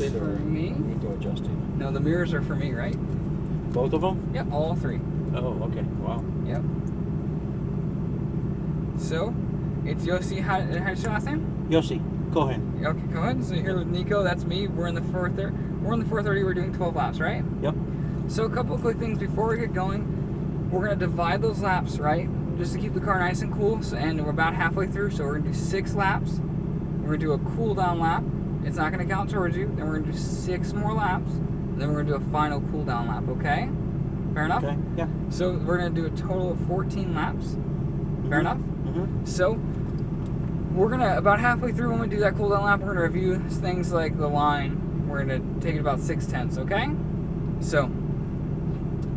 adjust it, for or me. you need to adjust it? No, the mirrors are for me, right? Both of them? Yep, all three. Oh, okay. Wow. Yep. So, it's Yossi. How's your last name? Yossi, go ahead. Okay, go ahead. So here with Nico, that's me. We're in the 430. We're in the 430. We're doing 12 laps, right? Yep. So a couple of quick things before we get going. We're gonna divide those laps, right? Just to keep the car nice and cool. So, and we're about halfway through, so we're gonna do 6 laps. We're gonna do a cool down lap. It's not gonna count towards you. Then we're gonna do 6 more laps. And then we're gonna do a final cool down lap. Okay? Fair enough? Okay. Yeah. So we're gonna do a total of 14 laps. Fair enough? Mm-hmm. So we're gonna, about halfway through when we do that cool down lap, we're gonna review things like the line. We're gonna take it about 6/10, okay? So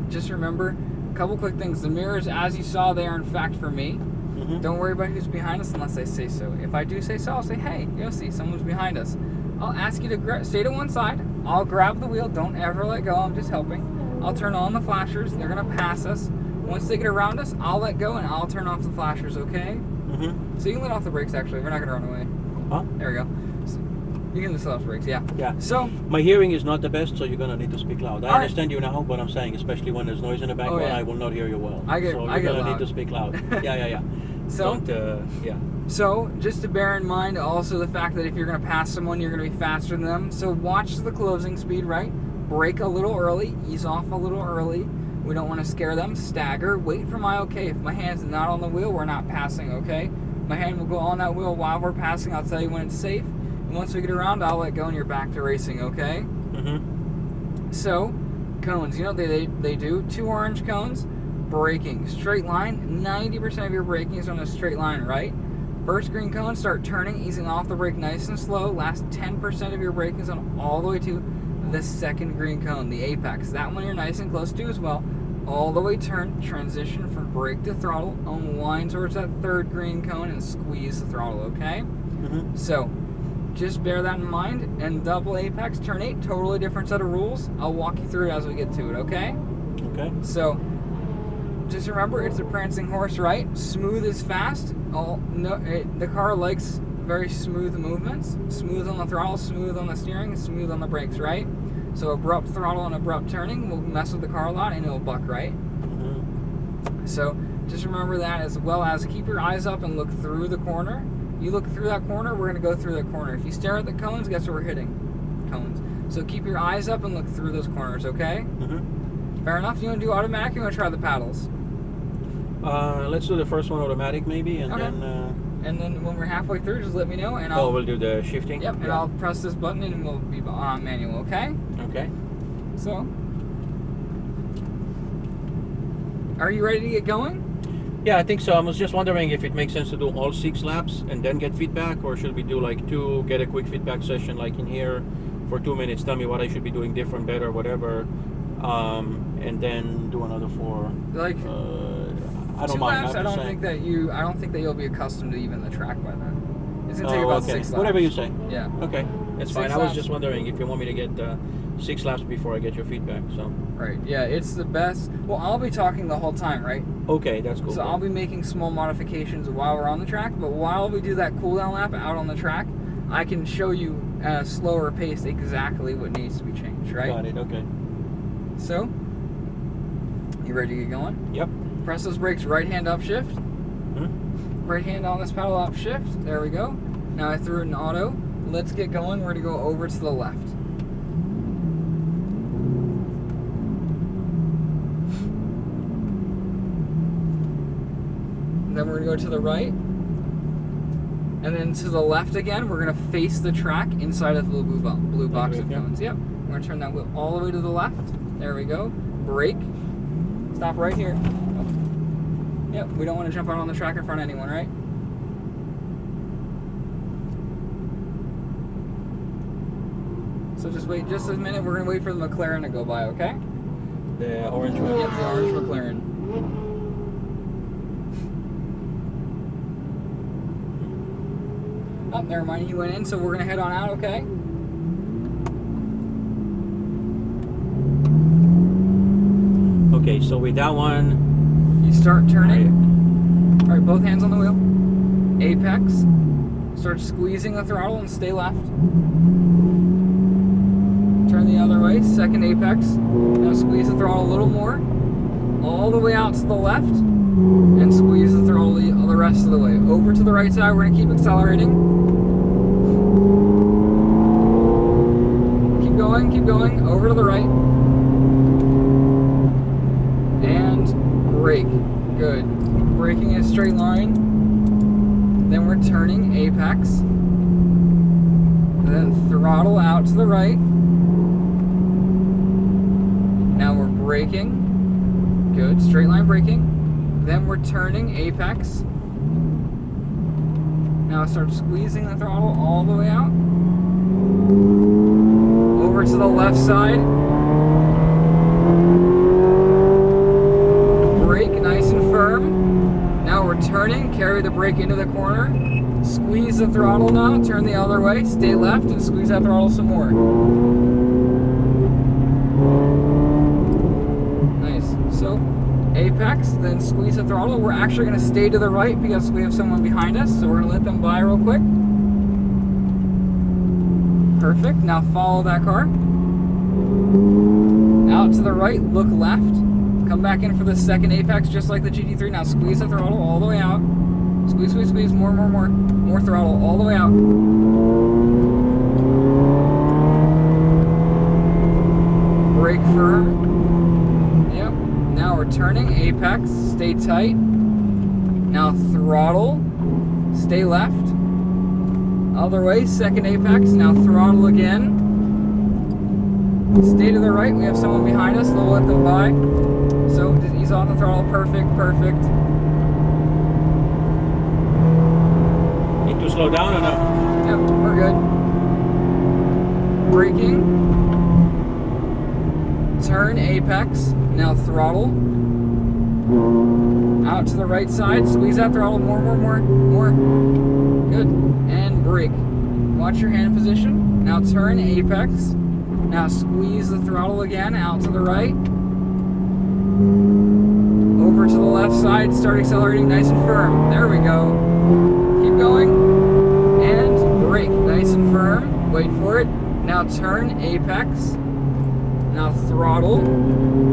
just remember a couple quick things. The mirrors, as you saw, they are in fact for me. Mm-hmm. Don't worry about who's behind us unless I say so. If I do say so, I'll say, hey, you'll see someone's behind us. I'll ask you to stay to one side. I'll grab the wheel. Don't ever let go. I'm just helping. I'll turn on the flashers. They're gonna pass us. Once they get around us, I'll let go and I'll turn off the flashers, okay? Mm-hmm. So you can let off the brakes, actually. We're not going to run away. Huh? There we go. So you can just let off the brakes, yeah. Yeah. So, My hearing is not the best, so you're going to need to speak loud. I All right. understand you now, what I'm saying, especially when there's noise in the background, yeah. I will not hear you well. I get so loud. you're going to need to speak loud. Yeah. So, yeah. so, just to bear in mind also the fact that if you're going to pass someone, you're going to be faster than them. So watch the closing speed, right? Brake a little early. Ease off a little early. We don't want to scare them. Stagger. Wait for my okay. If my hand's not on the wheel, we're not passing, okay? My hand will go on that wheel while we're passing. I'll tell you when it's safe. And once we get around, I'll let go and you're back to racing, okay? Mm-hmm. So, cones. You know what they do? 2 orange cones. Braking. Straight line. 90% of your braking is on a straight line, right? First green cone, start turning, easing off the brake nice and slow. Last 10% of your braking is on all the way to the second green cone, the apex. That one you're nice and close to as well. All the way turn, transition from brake to throttle, unwind towards that third green cone and squeeze the throttle, okay? Mm-hmm. So, just bear that in mind. And double apex, turn 8, totally different set of rules. I'll walk you through it as we get to it, okay? Okay. So, just remember, it's a prancing horse, right? Smooth is fast. The car likes very smooth movements. Smooth on the throttle, smooth on the steering, smooth on the brakes, right? So abrupt throttle and abrupt turning will mess with the car a lot and it'll buck, right? Mm-hmm. So just remember that, as well as keep your eyes up and look through the corner. You look through that corner, we're going to go through that corner. If you stare at the cones, guess what we're hitting? Cones. So keep your eyes up and look through those corners, okay? Mm-hmm. Fair enough? You want to do automatic or you want to try the paddles? Let's do the first one automatic maybe, and Okay. then... And then when we're halfway through, just let me know and I'll... we'll do the shifting? Yep, and I'll press this button and we'll be on manual, okay? Okay. So, are you ready to get going? Yeah, I think so. I was just wondering if it makes sense to do all 6 laps and then get feedback, or should we do like 2, get a quick feedback session like in here for 2 minutes, tell me what I should be doing different, better, whatever, and then do another 4. Like, I don't 2 mind. laps, I don't think that you'll be accustomed to even the track by then. It's gonna take about 6 laps. Whatever you say. Yeah. Okay, that's 6 fine. I was laps. just wondering if you want me to get 6 laps before I get your feedback. So. Right. Yeah, it's the best. Well, I'll be talking the whole time, right? Okay, that's cool. So I'll be making small modifications while we're on the track, but while we do that cool down lap out on the track, I can show you at a slower pace exactly what needs to be changed, right? Got it. Okay. So, you ready to get going? Yep. Press those brakes, right hand up shift. Hmm? Right hand on this pedal up shift. There we go. Now I threw it in auto. Let's get going. We're going to go over to the left. Then we're going to go to the right. And then to the left again, we're going to face the track inside of the blue box of cones. Yep. We're going to turn that wheel all the way to the left. There we go. Brake. Stop right here. Yep, we don't want to jump out on the track in front of anyone, right? So just wait just a minute. We're going to wait for the McLaren to go by, okay? The orange one? Yep, the orange McLaren. Oh, never mind. He went in, so we're going to head on out, okay? Okay, so with that one... You start turning. All right, both hands on the wheel. Apex. Start squeezing the throttle and stay left. turn the other way, second apex. Now squeeze the throttle a little more, all the way out to the left, and squeeze the throttle the rest of the way. Over to the right side, we're gonna keep accelerating. Keep going, over to the right. And brake, good. Braking in a straight line. Then we're turning apex. Then throttle out to the right. Now we're braking. Good, straight line braking. Then we're turning apex. Now start squeezing the throttle all the way out. Over to the left side. Brake nice and firm. Now we're turning, carry the brake into the corner. Squeeze the throttle now, turn the other way, stay left, and squeeze that throttle some more. Nice. So, apex, then squeeze the throttle. We're actually going to stay to the right because we have someone behind us, so we're going to let them by real quick. Perfect. Now follow that car. Out to the right, look left. Come back in for the second apex, just like the GT3. Now squeeze the throttle all the way out. Squeeze, squeeze, squeeze. More. More throttle all the way out. Brake firm. Yep. Now we're turning apex. Stay tight. Now throttle. Stay left. Other way. Second apex. Now throttle again. Stay to the right. We have someone behind us. They'll let them by. So just ease off the throttle. Perfect. Need to slow down or no? Yep, we're good. Braking. Turn apex. Now throttle. Out to the right side. Squeeze that throttle. More. Good. And brake. Watch your hand position. Now turn apex. Now squeeze the throttle again. Out to the right. Over to the left side. Start accelerating nice and firm. There we go. Keep going. And brake. Nice and firm. Wait for it. Now turn apex. Now throttle.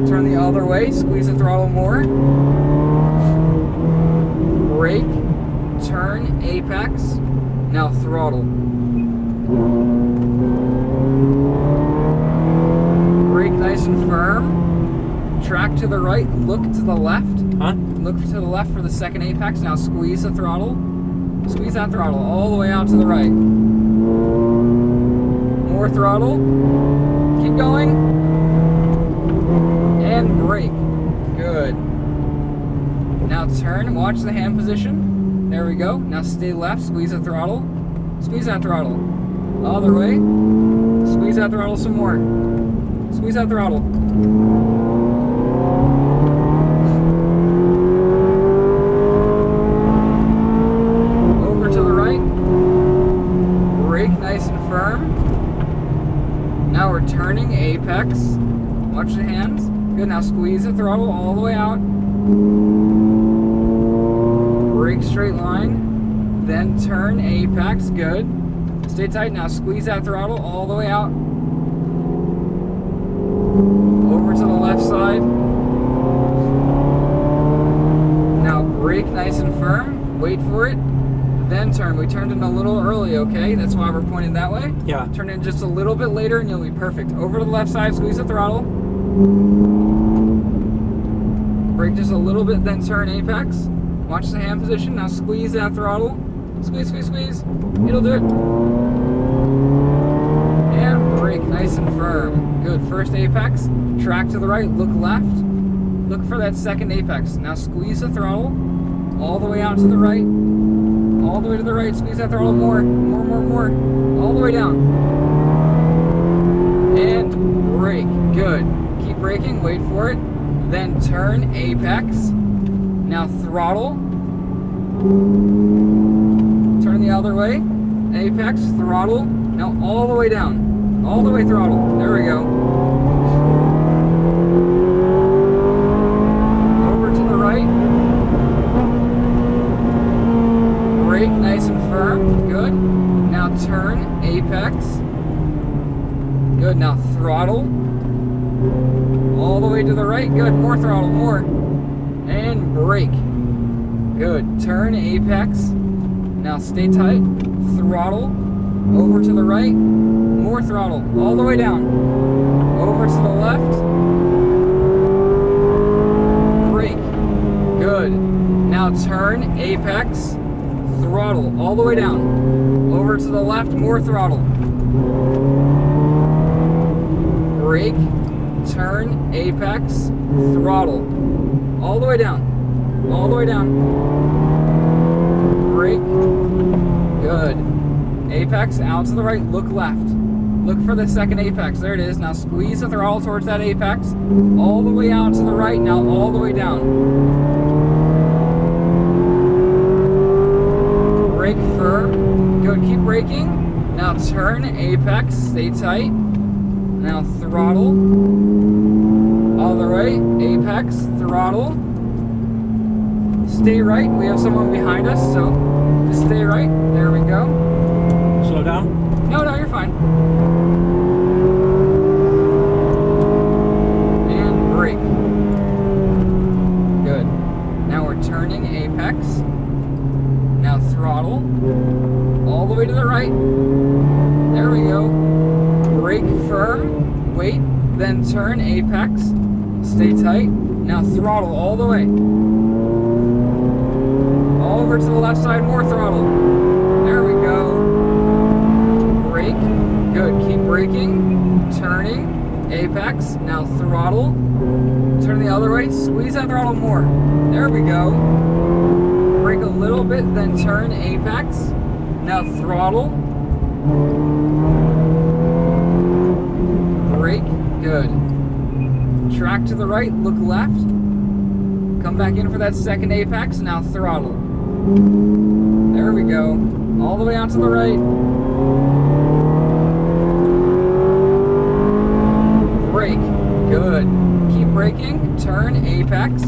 Turn the other way. Squeeze the throttle more. Brake. Turn apex. Now throttle. Brake nice and firm. Track to the right. Look to the left. Huh? Look to the left for the second apex. Now squeeze the throttle. Squeeze that throttle all the way out to the right. More throttle. Keep going. And brake. Good. Now turn. Watch the hand position. There we go. Now stay left. Squeeze the throttle. Squeeze that throttle. Other way. Squeeze that throttle some more. Squeeze that throttle. Over to the right. Brake nice and firm. Now we're turning apex. Watch the hands. Good. Now squeeze the throttle all the way out. Brake straight line. Then turn apex. Good. Stay tight. Now squeeze that throttle all the way out. Over to the left side. Now brake nice and firm. Wait for it. Then turn. We turned in a little early, okay? That's why we're pointing that way. Yeah. Turn in just a little bit later and you'll be perfect. Over to the left side, squeeze the throttle. Brake just a little bit, then turn apex. Watch the hand position. Now squeeze that throttle. Squeeze, squeeze, squeeze. It'll do it. And brake nice and firm. Good. First apex. Track to the right. Look left. Look for that second apex. Now squeeze the throttle all the way out to the right. All the way to the right. Squeeze that throttle more. More. All the way down. And brake. Good. Keep braking. Wait for it. Then turn apex. Now throttle. Turn the other way. Apex. Throttle. Now all the way down. All the way throttle. There we go. Over to the right. Brake nice and firm. Good. Now turn apex. Good, now throttle. All the way to the right. Good, more throttle, more. And brake. Good, turn, apex. Now stay tight. Throttle. Over to the right. More throttle. All the way down. Over to the left. Brake. Good. Now turn, apex. Throttle. All the way down. Over to the left. More throttle. Brake. Turn, apex. Throttle. All the way down. All the way down. Brake. Good. Apex, out to the right, look left. Look for the second apex. There it is. Now squeeze the throttle towards that apex. All the way out to the right, now all the way down. Brake firm. Good, keep braking. Now turn, apex, stay tight. Now throttle. All the right, apex, throttle. Stay right. We have someone behind us, so just stay right. There we go. Slow down. No, you're fine. And brake. Good. Now we're turning apex. Now throttle. All the way to the right. There we go. Brake firm. Wait. Then turn apex. Stay tight. Now throttle all the way. Over to the left side, more throttle. There we go. Brake. Good. Keep braking. Turning. Apex. Now throttle. Turn the other way. Squeeze that throttle more. There we go. Brake a little bit, then turn. Apex. Now throttle. Brake. Good. Track to the right. Look left. Come back in for that second apex. Now throttle. There we go. All the way out to the right. Brake. Good. Keep braking. Turn. Apex.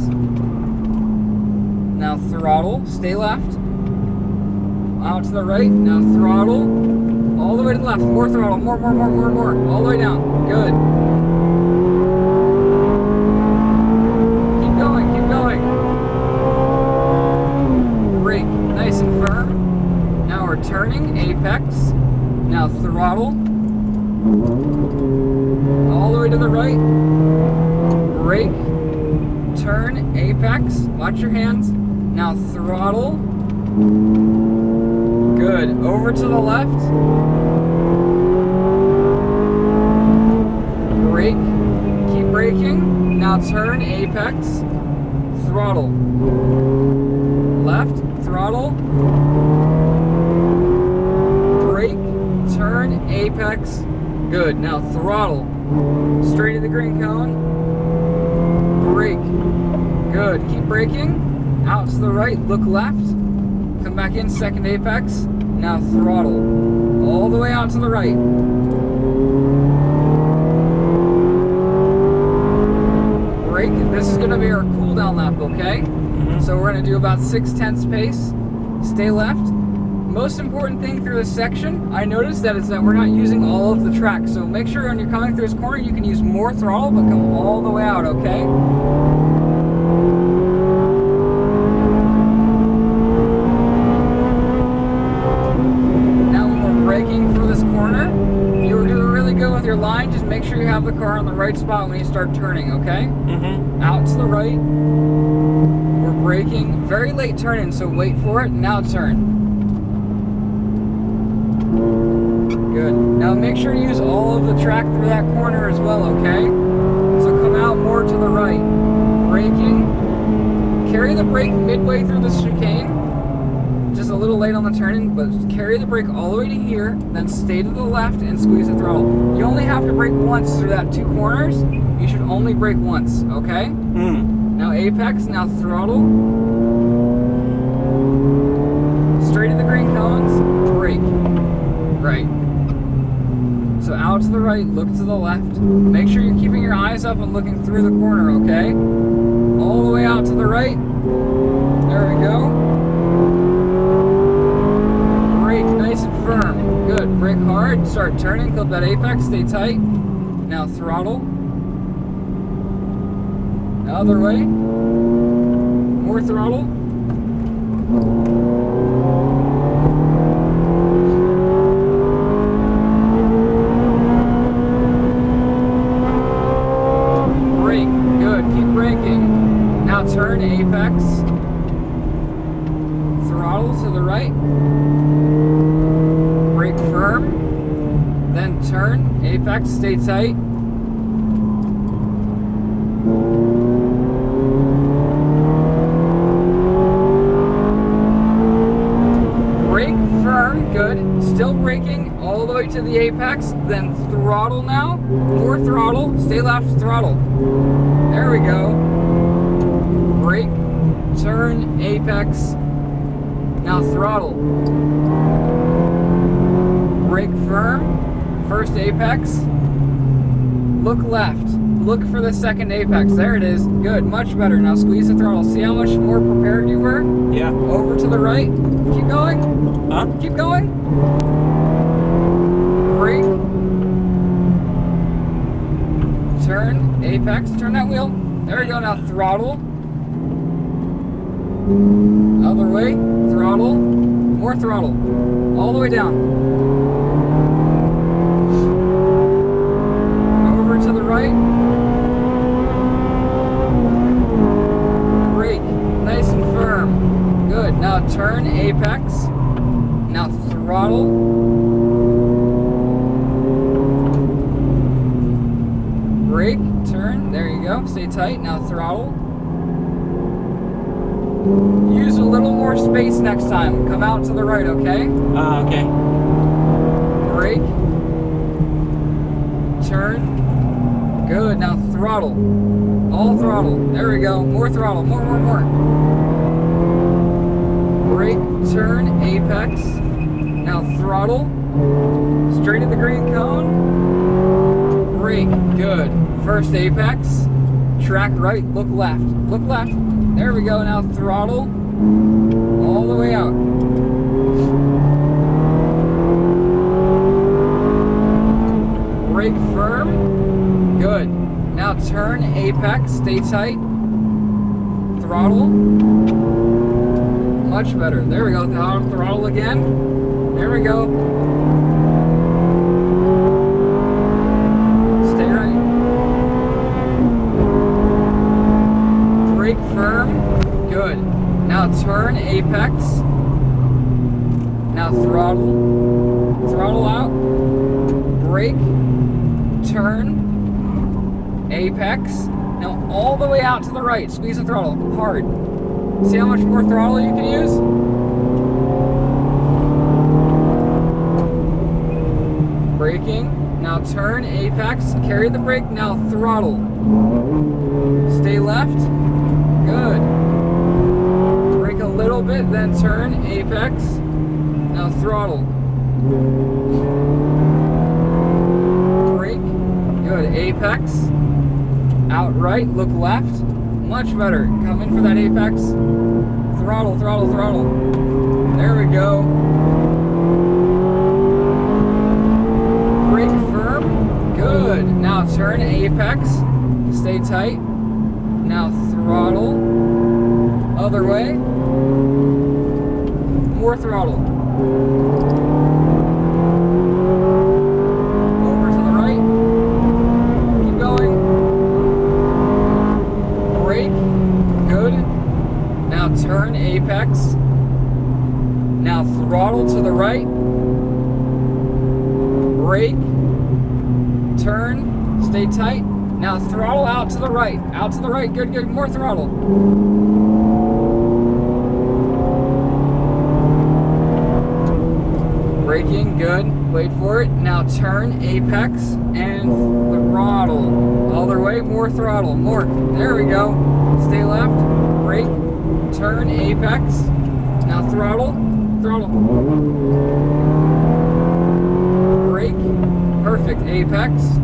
Now throttle. Stay left. Out to the right. Now throttle. All the way to the left. More throttle. More. All the way down. Good. Keep going. Brake. Nice and firm. Now we're turning. Apex. Now throttle. All the way to the right. Brake. Turn. Apex. Watch your hands. Now throttle. Good. Over to the left. Brake. Keep braking. Now turn. Apex. Throttle. Left. Throttle. Brake. Turn. Apex. Good. Now throttle. Straight to the green cone. Brake. Good. Keep braking. Out to the right. Look left. Come back in. Second apex. Now throttle. All the way out to the right. Brake. This is going to be our cool down lap, okay? So we're going to do about 6/10 pace. Stay left. Most important thing through this section, I noticed that is that we're not using all of the track. So make sure when you're coming through this corner, you can use more throttle, but come all the way out, okay? Now when we're braking through this corner, you're doing really good with your line. Just make sure you have the car on the right spot when you start turning, okay? Out to the right. We're braking. Very late turn-in, so wait for it. Now turn. Good. Now make sure you use all of the track through that corner as well, okay? So come out more to the right. Braking. Carry the brake midway through the chicane. Just a little late on the turn-in, but carry the brake all the way to here, then stay to the left and squeeze the throttle. You only have to brake once through that 2 corners. You should only brake once, okay? Now apex, now throttle. Straight to the green cones, brake. Right. So out to the right, look to the left. Make sure you're keeping your eyes up and looking through the corner, okay? All the way out to the right. There we go. Brake, nice and firm. Good. Brake hard. hard. Start turning, clip that apex, stay tight. Now throttle. Other way. More throttle. Brake, good, keep braking. Now turn, apex. Throttle to the right. Brake firm. Then turn, apex, stay tight. Brake firm, good. Still braking all the way to the apex. Then throttle now. More throttle. Stay left, throttle. There we go. Brake, turn, apex. Now throttle. Brake firm. First apex. Look left. Look for the second apex. There it is. Good. Much better. Now squeeze the throttle. See how much more prepared you were? Yeah. Over to the right. Keep going. Huh? Keep going. Brake. Turn. Apex. Turn that wheel. There we go. Now throttle. Other way. Throttle. More throttle. All the way down. Over to the right. Brake. Nice and firm. Good. Now turn, apex. Now throttle. Brake. Turn. There you go. Stay tight. Now throttle. Use a little more space next time. Come out to the right, okay? Okay. Brake. Turn. Good. Now throttle. All throttle. There we go. More throttle. More. Brake. Turn. Apex. Now throttle. Straight at the green cone. Brake. Good. First apex. Track right. Look left. Look left. There we go. Now throttle. All the way out. Brake firm. Good. Now turn, apex, stay tight. Throttle. Much better. There we go. Throttle again. There we go. Stay right. Brake firm. Good. Now turn, apex. Now throttle. Throttle out. Brake. Turn, apex. Now all the way out to the right. Squeeze the throttle hard. See how much more throttle you can use? Braking. Now turn, apex. Carry the brake. Now throttle. Stay left. Good. Brake a little bit, then turn, apex. Now throttle. Good. Apex. Out right. Look left. Much better. Come in for that apex. Throttle. There we go. Brake firm. Good. Now turn, apex. Stay tight. Now throttle. Other way. More throttle. Turn, apex. Now throttle to the right. Brake. Turn. Stay tight. Now throttle out to the right. Out to the right. Good. More throttle. Braking. Good. Wait for it. Now turn, apex, and throttle. Other way. More throttle. More. There we go. Stay left. Brake. Turn, apex. Now throttle. Brake. Perfect. Apex.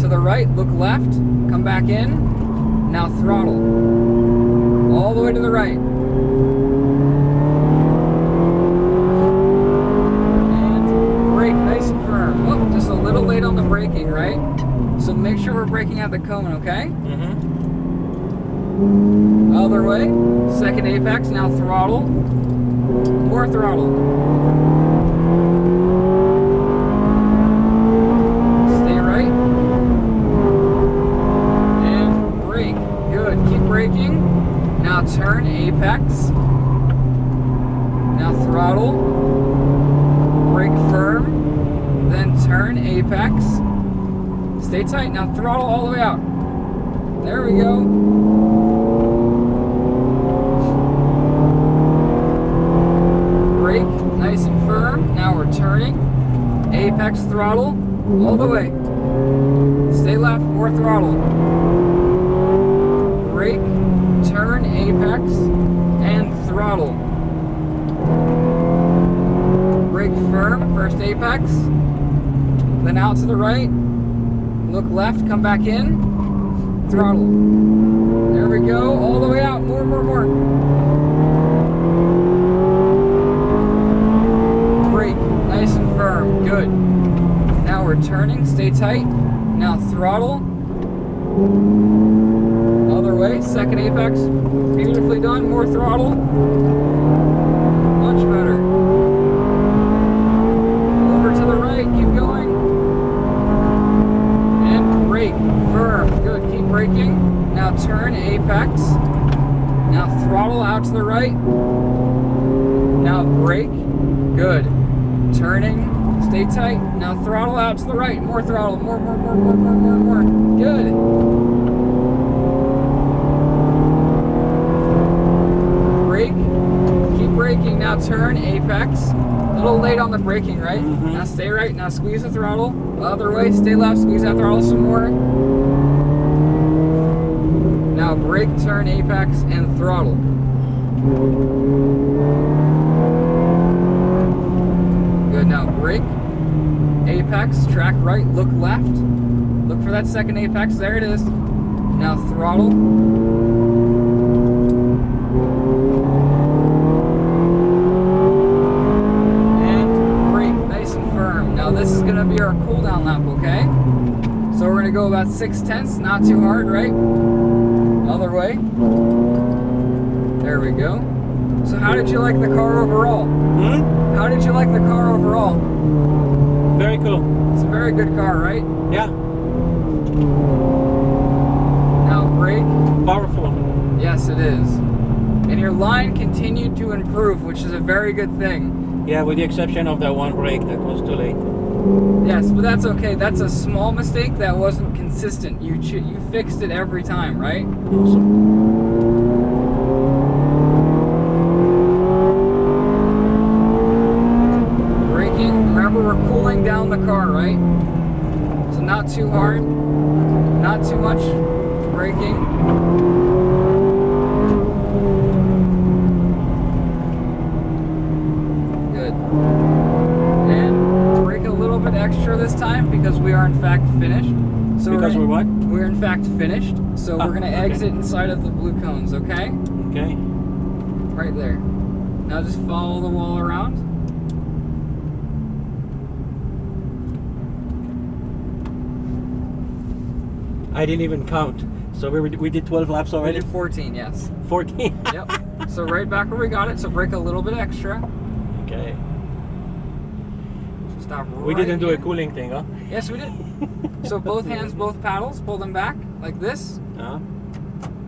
To the right. Look left. Come back in. Now throttle. All the way to the right. And brake. Nice and firm. make sure we're braking at the cone, okay? Mm-hmm. Other way. Second apex, now throttle. More throttle. Stay right. And brake. Good. Keep braking. Now turn apex. Now throttle. Brake firm. Then turn apex. Stay tight. Now throttle all the way out. There we go. Brake, nice and firm. Now we're turning. Apex throttle all the way. Stay left, more throttle. Brake, turn apex, and throttle. Brake firm, first apex. Then out to the right. Look left, come back in. Throttle. There we go, all the way out. More. Brake, nice and firm. Good. Now we're turning, stay tight. Now throttle. Other way, second apex. Beautifully done, more throttle. Much better. Over to the right, keep going. And brake, firm. Good, keep braking. Now turn apex. Now throttle out to the right. Now brake. Good. Turning. Stay tight. Now throttle out to the right. More throttle. More. Good. Brake. Keep braking. Now turn apex. A little late on the braking, right? Mm-hmm. Now stay right. Now squeeze the throttle. Other way. Stay left. Squeeze that throttle some more. Now brake, turn apex, and throttle. Good. Now brake, apex, track right, look left. Look for that second apex. There it is. Now throttle. And brake, nice and firm. Now this is going to be our cool down lap, okay? So we're going to go about 6/10, not too hard, right? Other way. There we go. So how did you like the car overall? How did you like the car overall? Very cool. It's a very good car, right? Yeah. Now brake. Powerful. Yes, it is. And your line continued to improve, which is a very good thing. Yeah, with the exception of that one brake that was too late. Yes, but that's okay. That's a small mistake that wasn't consistent. You fixed it every time, right? Awesome. Braking. Remember, we're cooling down the car, right? So not too hard, not too much braking. Good. And brake a little bit extra this time because we are in fact finished. So Because we're what? We're in fact finished. So we're gonna okay. exit inside of the blue cones, okay? Okay. Right there. Now just follow the wall around. I didn't even count. So we did 12 laps We already? did 14, yes. 14? Yep. So right back where we got it. So brake a little bit extra. Okay. Stop right We didn't do a here. cooling thing, huh? Yes, we did. So both hands, both paddles, pull them back like this.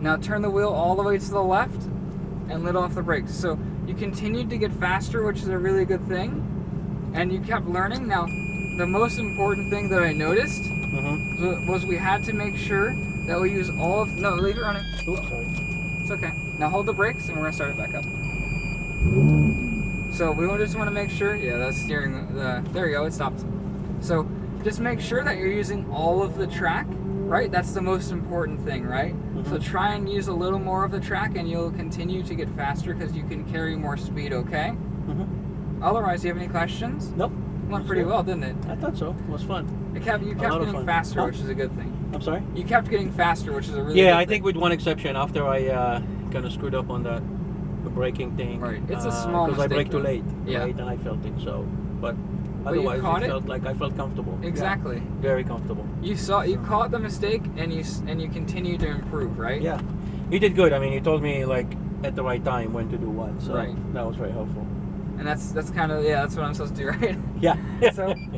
Now turn the wheel all the way to the left and let off the brakes. So you continued to get faster, which is a really good thing. And you kept learning. Now, the most important thing that I noticed was we had to make sure that we use all of... No, leave it running. Oops, sorry. It's okay. Now hold the brakes and we're going to start it back up. So we just want to make sure... Yeah, that's steering... there you go, it stopped. So just make sure that you're using all of the track, right? That's the most important thing, right? So try and use a little more of the track and you'll continue to get faster because you can carry more speed, okay? Otherwise, do you have any questions? Nope. Went pretty well, didn't it? I thought so. It was fun. You kept lot of getting fun. faster, Huh? which is a good thing. I'm sorry? You kept getting faster, which is a really good Yeah, I thing. think with one exception, after I kind of screwed up on that braking thing. Right. It's a small because I mistake, braked too though. late. Yeah. Right, and I felt it. So, but But you Otherwise, caught it it? felt like I felt comfortable. Yeah, Exactly. very comfortable. You caught the mistake, and you continue to improve, right? Yeah, you did good. I mean, you told me like at the right time when to do what, so Right. that was very helpful. And that's kind of that's what I'm supposed to do, right? Yeah. So